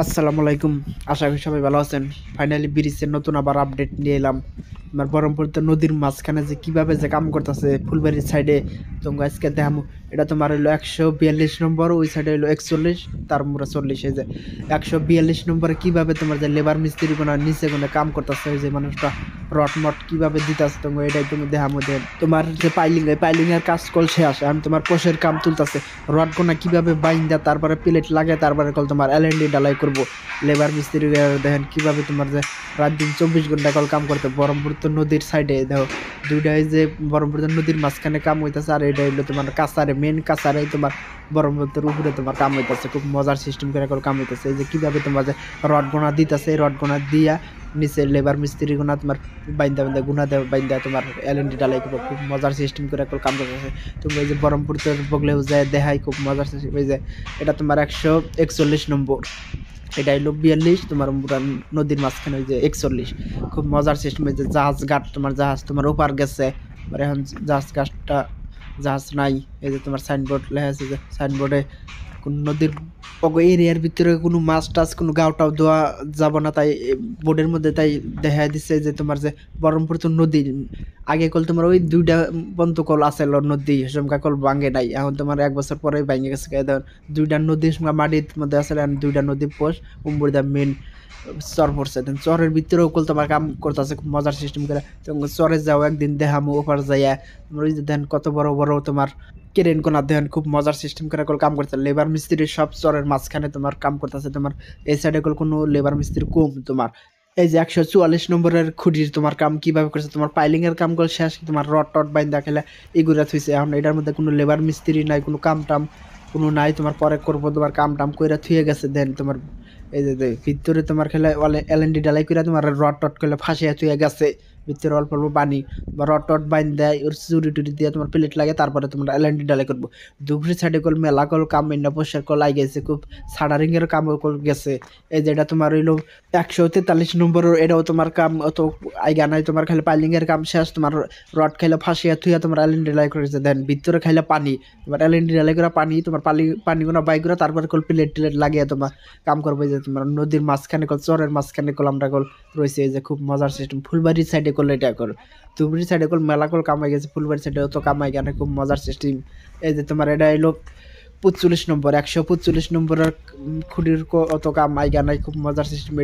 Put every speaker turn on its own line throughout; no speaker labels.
আসসালামু আলাইকুম। আশা করি সবাই ভালো আছেন। ফাইনালি ব্রিজের নতুন আবার আপডেট নিয়ে এলাম। আমার বহরমপুর তো নদীর মাঝখানে যে কিভাবে যে কাম করতেছে ফুলবাড়ির সাইডে তোমাকে আজকে দেখামু। এটা তোমার হলো 142 নম্বর, ওই সাইডে হলো 41, তার মোড়া 40। এই যে 142 নম্বরে কিভাবে তোমার যে লেবার মিস্ত্রি কোনা নিচে কোনা কাম করতেছে, ওই যে মানুষটা রড মট কিভাবে দিতেছে তোমাকে এটাই তুমি দেখামু। দেন তোমার যে পাইলিং এর কাজ কল শেষ, আমি তোমার পোষের কাম তুলতেছে। রড কোনা কিভাবে বাইন্দা তারপরে প্লেট লাগে, তারপরে কল তোমার এলএনডি ডালাই করবো। লেবার মিস্ত্রি দেখেন কিভাবে তোমার যে রাত দিন 24 ঘন্টা কল কাম করতে। বহরমপুর তো নদীর সাইডে দেখো দুইটাই যে বহরমপুর তো নদীর মাঝখানে কাম হইতেছে, আর এটা হইলো তোমার কাছারে মেন কাছারে তোমার বহরমপুরের উপরে তোমার কাম হইতেছে। খুব মজার সিস্টেম করে কল কাম হইতেছে। এই যে কিভাবে তোমার যে রড গোনা দিতেছে, রড গোনা দিয়া নিচে লেবার মিস্ত্রি গোনা তোমার বাইন্দা বাইন্দা গুনা দেওয়া বাইন্দা তোমার এলএনডি ডালাই করবো। খুব মজার সিস্টেম করে কল কাম করতেছে। তুমি এই যে বহরমপুর তো বগলেও যায় দেখাই খুব মজার সিস্টেম। এই যে এটা তোমার 141 নম্বর, এটা হলো 42 তোমার পুরা নদীর মাঝখানে, ওই যে 41। খুব মজার সিস্টেম। এই যে জাহাজ ঘাট তোমার জাহাজ তোমার ওপার গেছে, আর এখন জাহাজ ঘাটটা জাহাজ নাই। এই যে তোমার সাইনবোর্ড লেখা আছে, যে সাইনবোর্ডে কোন নদীর এরিয়ার ভিতরে কোনো মাছ টাছ কোনো গাওটাও দেওয়া যাব না, তাই বোর্ডের মধ্যে তাই দেখা দিচ্ছে যে তোমার যে বহরমপুর তো নদী আগে কল তোমার ওই দুইটা পন্ত কল আছে নদী সমকা কল ভাঙে নাই, এখন তোমার 1 বছর পরে ভাঙে গেছে। দুইটা নদী মাটির মধ্যে আছে, দুইটা নদী পোষ উম্বুর দা মেন চর পড়ছে। চরের ভিতরেও কল তোমার কাম করতেছে খুব মজার সিস্টেম করে। চরে যাও একদিন দেখামো ওপার যাইয়া তোমার ওই যে দেখেন কত বড় বড় তোমার কেরেন কোনা দেখেন খুব মজার সিস্টেম করে কল কাম করতে। লেবার মিস্ত্রি সব চরের মাঝখানে তোমার কাম করতেছে। তোমার এই সাইডে কল কোনো লেবার মিস্ত্রি কম তোমার। এই যে 144 নম্বরের খুঁটির তোমার কাম কিভাবে করছে, তোমার পাইলিং এর কাম করে শেষ, তোমার রড টড বাইন্দা খেলে এগুলা থুইছে। এখন এটার মধ্যে কোনো লেবার মিস্ত্রি নাই, কোনো কাম টাম কোনো নাই, তোমার পরে করবো তোমার কাম টাম কইরা থুয়ে গেছে। দেন তোমার এই যে ভিতরে তোমার খেলে এলএনডি ডালাই কইরা তোমার রড টড করলে ফাঁসিয়া থুয়ে গেছে। ভিতরে অল্প অল্প পানি বা রড টড বাইন দেয়, ওর চুরি টুরি দিয়ে তোমার প্লেট লাগে, তারপরে তোমার এলএনডি ডালাই করবো। দুপুরে সাইডে কল মেলা কল কাম মেন্না পোষার কল আই গেছে, খুব সাডারিং এর কাম কল গেছে। এই যে এটা তোমার হইলো 143 নম্বর, এটাও তোমার কাম অত আইগা নাই। তোমার খালি পাইলিং এর কাম শেষ, তোমার রড খাইলে ফাঁসিয়া থুইয়া তোমার এলএনডি ডালাই করেছে। দেন ভিতরে খাইলে পানি, তোমার এলএনডি ডালাই করা পানি, তোমার পানিগুলো বাই করে তারপরে কল প্লেট টিলেট লাগিয়ে তোমার কাম করবে। যে তোমার নদীর মাঝখানে কল চরের মাঝখানে কল আমরা কল রয়েছে। এই যে খুব মজার সিস্টেম। ফুলবাড়ির সাইডে করলে এটা কর, ধুবড়ির সাইডে কল মেলা কল কামাই গেছে, ফুলবাড়ির সাইডে অত কামাই গেছে। খুব মজার সিস্টেম। এই যে তোমার এটা এলো 45 নম্বর, 145 নম্বরের খুঁটির অত কাম আইগা নাই। খুব মজার সিস্টেম।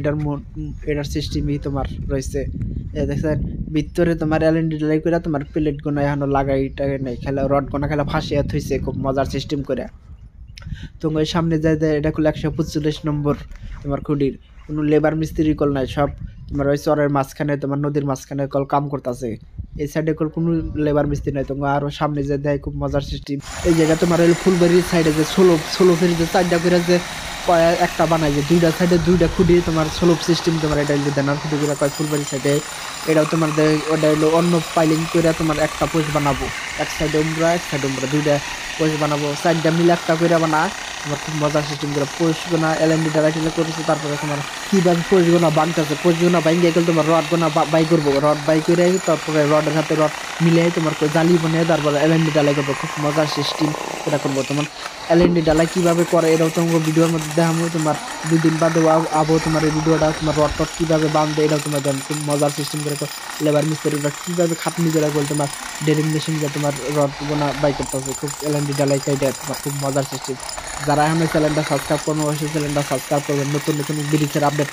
এটার সিস্টেমই তোমার রয়েছে। দেখছেন ভিতরে তোমার এলএনডি ডালাই করে তোমার প্লেট গোনা এখনো লাগাইটা নেই, খেলা রড গোনা খেলা ফাঁসিয়া থইছে খুব মজার সিস্টেম করে। তো ওই সামনে যায় যায় এটা করলে 145 নম্বর তোমার খুঁটির কোনো লেবার মিস্ত্রি কল নাই, সব তোমার ওই চরের মাঝখানে তোমার নদীর মাঝখানে কল কাম করতেছে। এই সাইডে কল কোনো লেবার মিস্ত্রি নাই। তোমার আরো সামনে যে দেয় খুব মজার সিস্টেম। এই জায়গা তোমার ওই ফুলবাড়ির সাইডে যে সোলো যে 4টা করে যে একটা বানায়, যে দুইটা সাইডে দুইটা খুঁটি তোমার সোলভ সিস্টেম। তোমার এটা হলো দেনার খুঁটি করে কয় ফুলবাড়ির সাইডে। এটাও তোমার ওটা হলো অন্য পাইলিং করে তোমার একটা পোস্ট বানাবো, এক সাইডে উমরা এক সাইডে উমরা দুইটা পোস্ট বানাবো, 4টা মিলে একটা করে বানা। তোমার খুব মজার সিস্টেম করে পোস্ট গোনা এলএনডি ডালাই করেছে। তারপরে তোমার কিভাবে পোস্ট গোনা বানতেছে, পোস্ট গোনা বাইঙ্গে গেলে তোমার রড গোনা বাই করবো, রড বাই করে তারপরে রডের হাতে রড মিলে তোমার জালি বানিয়ে তারপরে এলএনডি ডালাই করবো। খুব মজার সিস্টেম এটা করবো। তোমার এলএনডি ডালাই কিভাবে করে এটাও তোমার ভিডিওর মধ্যে দেখাবো। তোমার 2 দিন বাদে আবো তোমার এই ভিডিওটা, তোমার রড টড কিভাবে বাঁধবে এটাও তোমার দেন। খুব মজার সিস্টেম করে লেবার মিস্ত্রিরা কিভাবে খাটনি করে বল তোমার ড্রিলিং মেশিন দিয়ে তোমার রড গোনা বাই করতে হবে। খুব এলএনডি ডালাই কাইটা তোমার খুব মজার সিস্টেম। যারা এখন চ্যানেলটা সাবস্ক্রাইব করবো অবশ্যই চ্যানেলটা সাবস্ক্রাইব করবেন, নতুন নতুন ব্রিজের আপডেট